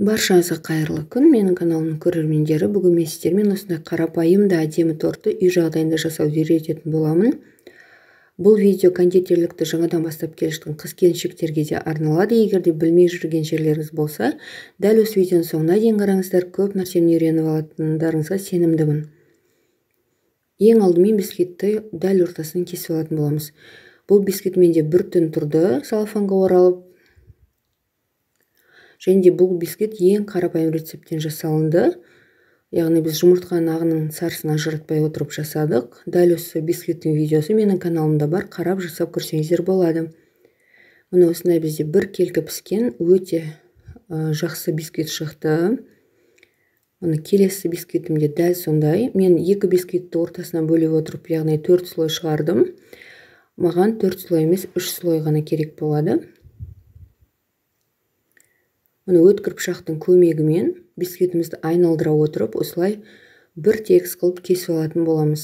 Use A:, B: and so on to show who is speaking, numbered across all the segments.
A: Баршаңызға қайырлы күн. Менің каналымның көрермендері, бүгін мен сіздермен осындай қарапайым да әдемі тортты үй жағдайында жасауды үйрететін боламын. Бұл видео кондитерлікті жаңадан бастап келе жатқан қыз-келіншектерге де арналады. Егер де білмей жүрген жерлеріңіз болса, дәл осы видеоның соңына дейін қараңыздар, көп нәрсені үйреніп алатындарыңызға сенімдімін. Ең алдымен бисквитті дәл ортасынан кесіп алатын боламыз. Бұл бисквит менде бір түн тұрды, салафанға оралып. Және де бұл бисквит ең қарапайым рецепттен жасалынды. Яғни біз жұмыртқаның ағының сарысын ажыратпай отырып жасадық. Дәл осы бисквиттің видеосы менің каналымда бар, қарап жасап көрсеңіздер болады. Міне осындай бізде бір келкі піскен өте жақсы бисквит шықты. Міне келесі бисквитімде дәл сондай. Мен екі бисквитті ортасынан бөліп отырып, яғни 4 слой шығардым. Маған 4 слой емес, 3 слой ғана керек болады. Мұны өткір пышақтың көмегімен бисквитімізді айналдыра отырып, осылай бір тегіс қылып кесіп алатын боламыз.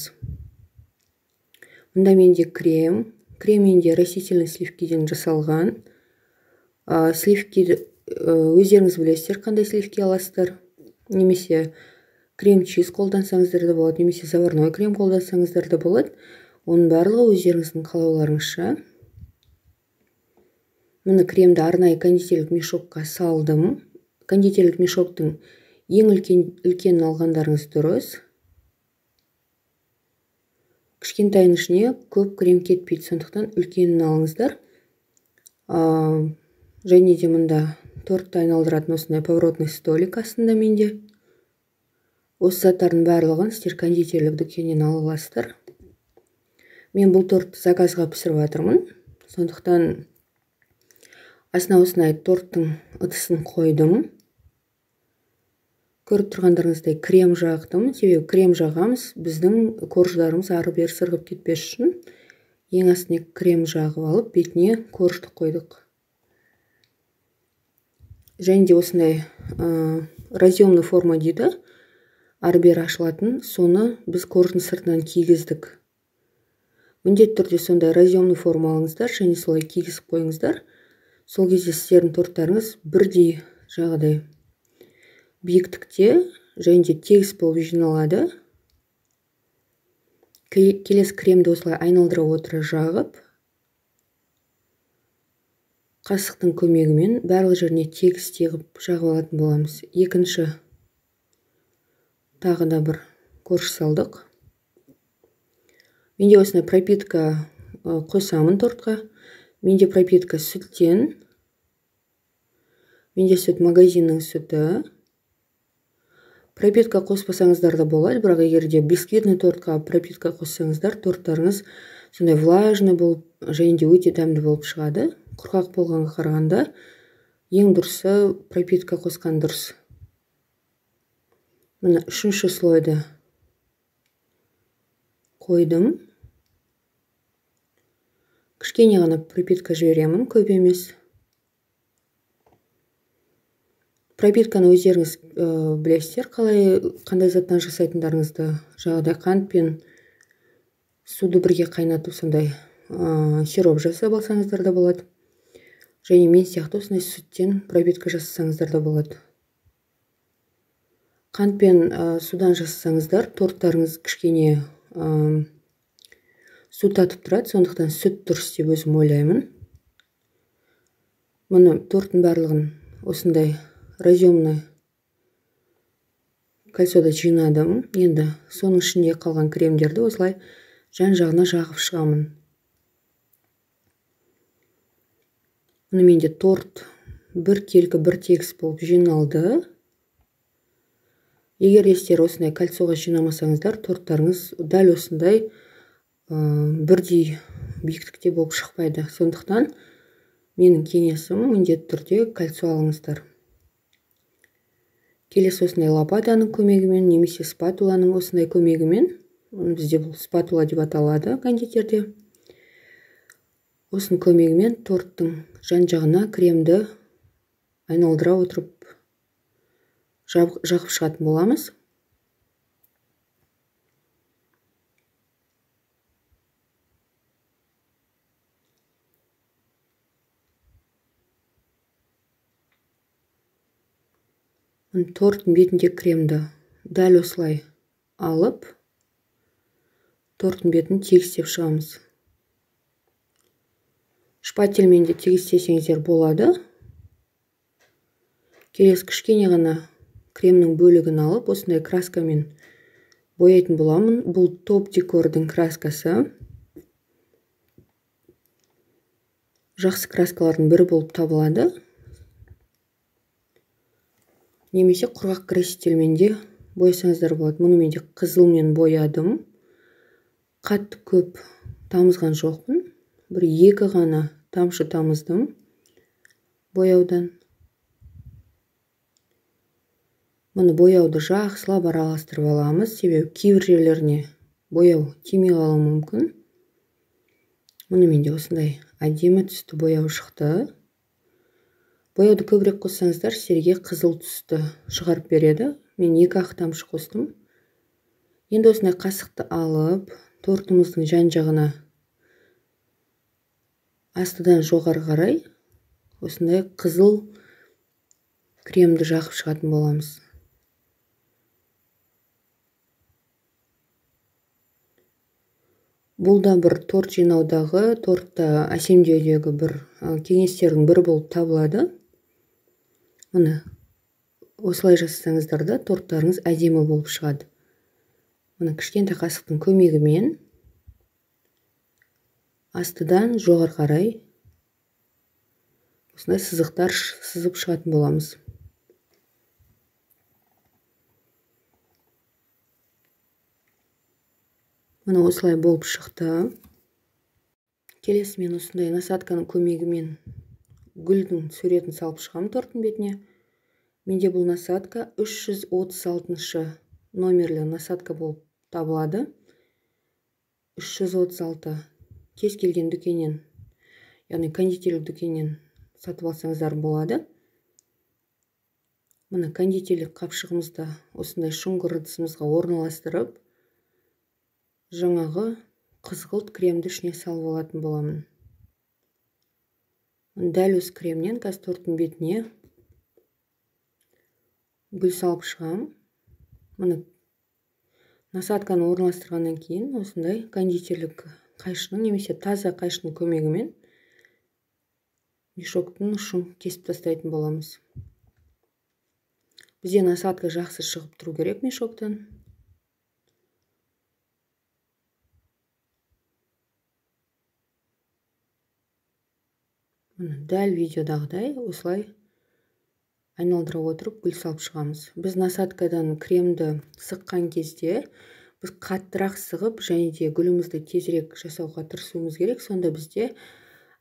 A: Мұнда менде крем менде растительный сливкиден жасалған. Сливки өздеріңіз білесіздер, қандай сливки аласыздар. Немесе крем-чиз қолдансаңыздар да болады, немесе заварной крем қолдансаңыздар да болады. Оның барлығы өздеріңіздің қалауларыңызша. Мұны кремді арнайы кондитерлік мешокқа салдым. Кондитерлік мешоктың ең үлкенін алғандарыңыз дұрыс. Кішкентайының ішіне көп крем кетпейді, сондықтан үлкенін алыңыздар. Және де мұнда тортты айналдыратын осындай поворотный столик астында менде. Осы заттардың барлығын сіздер кондитерлік дүкеннен ала аласыздар. Мен бұл тортты заказға пісіріп жатырмын. Сондықтан астына осындай торттың ыдысын қойдым. Көріп тұрғандарыңыздай крем жақтым. Себебі крем жағамыз біздің корждарымыз ары-бері сырғып кетпес үшін. Ең астына крем жағып алып, бетіне коржды қойдық. Және де осындай разъемный форма дейді. Ары-бері ашылатын, соны біз корждың сыртынан кигіздік. Міндетті түрде сондай разъемный форма алыңыздар, және солай кигізіп қойыңыздар. Сол кезде сіздердің торттарыңыз бірдей жағдай биіктікте, және де тегіс болып жиналады. Келесі кремді осылай айналдыра отыра жағып, қасықтың көмегімен барлық жеріне тегіс тегіп жағып алатын боламыз. Екінші тағы да бір корж салдық. Менде осындай пропитка қосамын тортқа. Менде пропитка сүттен. Менде сүт магазиннің сүті. Пропитка қоспасаңыздар да болады, бірақ егер де бисквитный тортқа пропитка қоссаңыздар, торттарыңыз сондай влажный болып, және де өте дәмді болып шығады. Құрғақ болғанға қарағанда ең дұрысы пропитка қосқан дұрыс. Міне үшінші слойды қойдым. Кішкене ғана пропитка жіберемін, көп емес. Пропитканы өздеріңіз білесіздер, қандай заттан жасайтындарыңызды. Жаңағыдай қант пен суды бірге қайнатып, сондай сироп жасап алсаңыздар да болады. Және мен сияқты осындай сүттен пропитка жасасаңыздар да болады. Қант пен судан жасасаңыздар, торттарыңыз кішкене су татып тұрады, сондықтан сүт дұрыс деп өзім ойлаймын. Мұны торттың барлығын осындай разъемный кольцода жинадым. Енді соның ішінде қалған кремдерді осылай жан-жағына жағып шығамын. Мұны менде торт бір келкі бір тегіс болып жиналды. Егер сіздер осындай кольцоға жинамасаңыздар, торттарыңыз дәл осындай бірдей биіктікте болып шықпайды. Сондықтан менің кеңесім міндетті түрде кольцо алыңыздар. Келесі осындай лопатаның көмегімен, немесе спатуланың осындай көмегімен, бізде бұл спатула деп аталады кондитерде. Осының көмегімен торттың жан-жағына кремді айналдыра отырып жағып шығатын боламыз. торттың бетінде кремді дәл осылай алып, торттың бетін тегістеп шығамыз. Шпательмен де тегістесеңіздер болады. Келесі кішкене ғана кремнің бөлігін алып, осындай краскамен бояйтын боламын. Бұл топ декордың краскасы. Жақсы краскалардың бірі болып табылады. Немесе құрғақ красителмен де боясаңыздар болады. Мұны мен де қызылмен боядым. Қатты көп тамызған жоқпын. Бір екі ғана тамшы тамыздым бояудан. Мұны бояуды жақсылап араластырып аламыз, себебі кейбір жерлеріне бояу тимей қалуы мүмкін. Мұны менде осындай әдемі түсті бояу шықты. Бояуды көбірек қоссаңыздар, сіздерге қызыл түсті шығарып береді. Мен 2-ақ тамшы қостым. Енді осындай қасықты алып, тортымыздың жан-жағына астыдан жоғары қарай осындай қызыл кремді жақып шығатын боламыз. Бұл да бір торт жинаудағы, тортты әсемдеудегі бір кеңестердің бірі болып табылады. Мұны осылай жасасаңыздар да торттарыңыз әдемі болып шығады. Мұны кішкентай қасықтың көмегімен астыдан жоғары қарай осындай сызықтар сызып шығатын боламыз. Мұны осылай болып шықты. Келесі мен осындай насадканың көмегімен гүлдің суретін салып шығамын торттың бетіне. Менде бұл насадка 336 номерлі насадка болып табылады. 336 кез келген дүкеннен, яғни кондитерлік дүкеннен сатып алсаңыздар болады. Мұны кондитерлік қапшығымызды осындай шұңғыр ыдысымызға орналастырып, жаңағы қызғылт кремді ішіне салып алатын боламын. Дәл осы кремнен қазір торттың бетіне гүл салып шығам. Мұны насадканы орналастырғаннан кейін осындай кондитерлік қайшының немесе таза қайшының көмегімен мешоктың ұшын кесіп тастайтын боламыз. Бізде насадка жақсы шығып тұру керек мешоктан. Дәл видеодағыдай осылай айналдыра отырып гүл салып шығамыз. Біз насадкадан кремді сыққан кезде біз қаттырақ сығып, және де гүлімізді тезірек жасауға тырысуымыз керек. Сонда бізде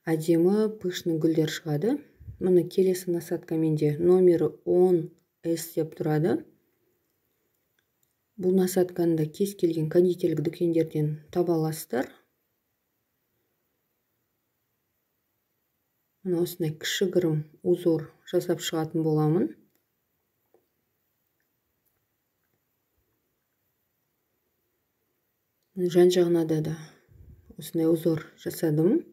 A: әдемі пышный гүлдер шығады. Мұны келесі насадкамен де номері 10S деп тұрады. Бұл насадканы да кез келген кондитерлік дүкендерден таба аласыздар. Мұны осындай кішігірім узор жасап шығатын боламын. Жан-жағына да осындай узор жасадым.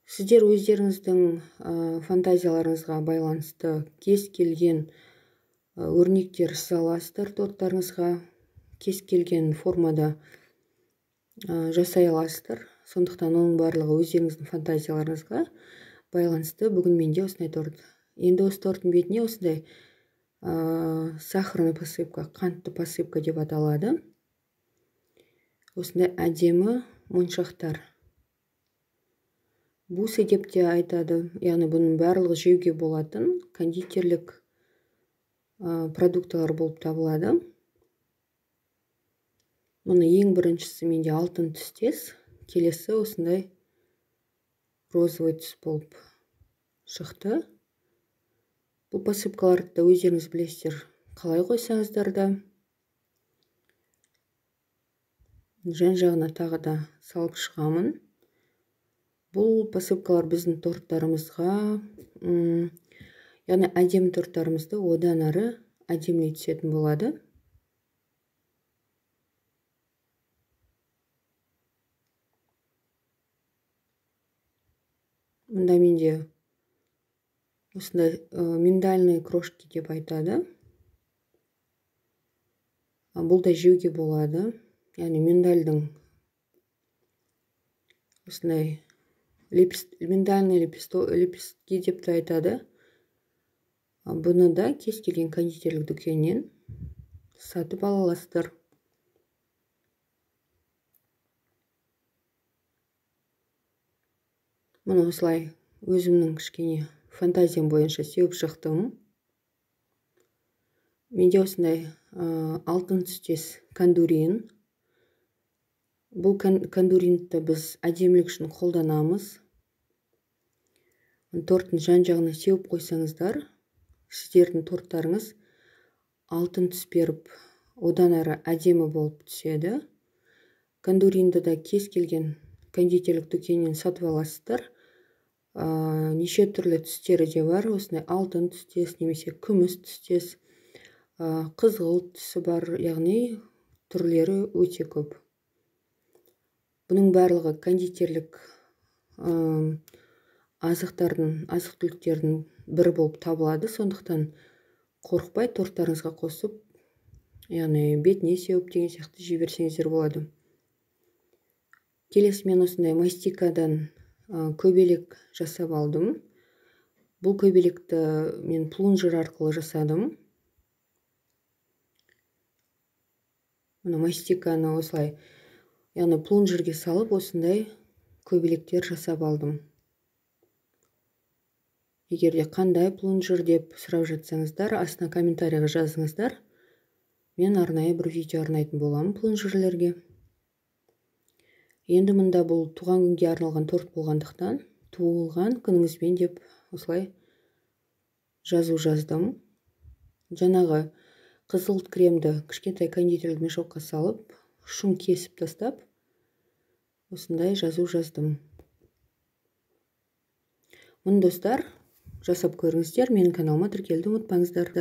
A: Сіздер өздеріңіздің фантазияларыңызға байланысты кез келген өрнектер сыза аласыздар торттарыңызға, кез келген формада жасай аласыздар. Сондықтан оның барлығы өздеріңіздің фантазияларыңызға байланысты. Бүгін менде осындай торт. Енді осы торттың бетіне осындай сахарный посыпка, қантты посыпка деп аталады. Осындай әдемі моншақтар. Бусы деп те айтады. Яғни бұның барлығы жеуге болатын кондитерлік продуктылар болып табылады. Мұны ең біріншісі менде алтын түстес. Келесі осындай розовый түс болып шықты. Бұл посыпкаларды да өздеріңіз білесіздер, қалай қойсаңыздар да. Жан-жағына тағы да салып шығамын. Бұл посыпкалар біздің торттарымызға, яғни әдемі торттарымызды одан ары әдемілей түсетін болады. Мұнда менде осындай миндальный крошки деп айтады. Бұл да жеуге болады. Яғни миндальдың осындай миндальный лепестки деп те айтады. Бұны да кез келген кондитерлік дүкеннен сатып ала аласыздар. Мұны осылай өзімнің кішкене фантазиям бойынша сеуіп шықтым. Менде осындай алтын түстес кондурин. Бұл кондуринді біз әдемілік үшін қолданамыз. Торттың жан-жағына сеуіп қойсаңыздар, сіздердің торттарыңыз алтын түс беріп, одан әрі әдемі болып түседі. Кондуринді да кез келген кондитерлік дүкеннен сатып аласыздар. Неше түрлі түстері де бар. Осындай алтын түстес, немесе күміс түстес, қызғылт түсі бар. Яғни түрлері өте көп. Бұның барлығы кондитерлік азық-түліктердің бірі болып табылады. Сондықтан қорықпай торттарыңызға қосып, яғни бетіне сеуіп деген сияқты жіберсеңіздер болады. Келесі мен осындай мастикадан көбелек жасап алдым. Бұл көбелекті мен плунжер арқылы жасадым. Мұны мастиканы осылай, яғни плунжерге салып, осындай көбелектер жасап алдым. Егер де қандай плунжер деп сұрап жатсаңыздар, астына комментарийға жазыңыздар. Мен арнайы бір видео арнайтын боламын плунжерлерге. Енді мұнда бұл туған күнге арналған торт болғандықтан, туылған күніңізбен деп осылай жазу жаздым. Жаңағы қызғылт кремді кішкентай кондитерлік мешокқа салып, шым кесіп тастап, осындай жазу жаздым. Мұны достар, жасап көріңіздер. Менің каналыма тіркелуді ұмытпаңыздар.